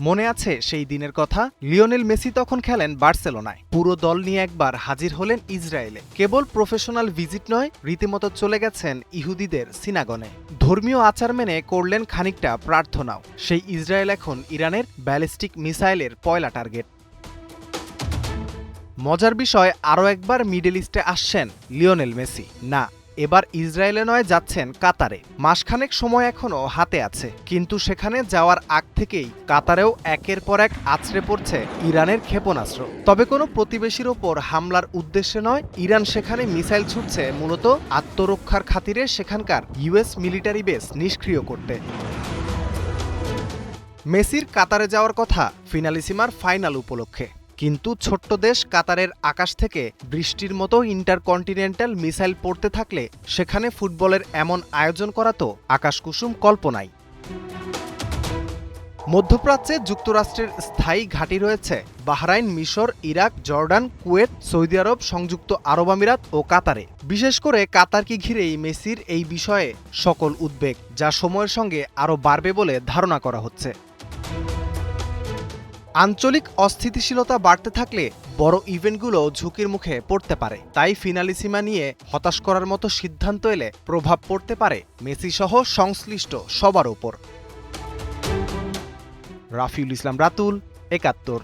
মনে আছে সেই দিনের কথা? লিওনেল মেসি তখন খেলেন বার্সেলোনায়। পুরো দল নিয়ে একবার হাজির হলেন ইসরায়েলে। কেবল প্রফেশনাল ভিজিট নয়, রীতিমতো চলে গেছেন ইহুদিদের সিনাগনে। ধর্মীয় আচার মেনে করলেন খানিকটা প্রার্থনাও। সেই ইসরায়েল এখন ইরানের ব্যালিস্টিক মিসাইলের পয়লা টার্গেট। মজার বিষয়, আরও একবার মিডল ইস্টে আসছেন লিওনেল মেসি। না, এবার ইসরায়েলে নয়, যাচ্ছেন কাতারে। মাসখানেক সময় এখনও হাতে আছে, কিন্তু সেখানে যাওয়ার আগ থেকেই কাতারেও একের পর এক আছড়ে পড়ছে ইরানের ক্ষেপণাস্ত্র। তবে কোনো প্রতিবেশীর ওপর হামলার উদ্দেশ্যে নয়, ইরান সেখানে মিসাইল ছুটছে মূলত আত্মরক্ষার খাতিরে সেখানকার ইউএস মিলিটারি বেস নিষ্ক্রিয় করতে। মেসির কাতারে যাওয়ার কথা ফিনালিসিমার ফাইনাল উপলক্ষে, কিন্তু ছোট্ট দেশ কাতারের আকাশ থেকে বৃষ্টির মতো ইন্টারকন্টিনেন্টাল মিসাইল পড়তে থাকলে সেখানে ফুটবলের এমন আয়োজন করা তো আকাশকুসুম কল্পনাই। মধ্যপ্রাচ্যে যুক্তরাষ্ট্রের স্থায়ী ঘাঁটি রয়েছে বাহরাইন, মিশর, ইরাক, জর্ডান, কুয়েত, সৌদি আরব, সংযুক্ত আরব আমিরাত ও কাতারে। বিশেষ করে কাতারকে ঘিরেই মেসির এই বিষয়ে সকল উদ্বেগ, যা সময়ের সঙ্গে আরও বাড়বে বলে ধারণা করা হচ্ছে। আঞ্চলিক অস্থিতিশীলতা বাড়তে থাকলে বড় ইভেন্টগুলো ঝুঁকির মুখে পড়তে পারে। তাই ফিনালিসিমা নিয়ে হতাশ করার মতো সিদ্ধান্ত এলে প্রভাব পড়তে পারে মেসি সহ সংশ্লিষ্ট সবার ওপর। রাফিউল ইসলাম রাতুল, ৭১।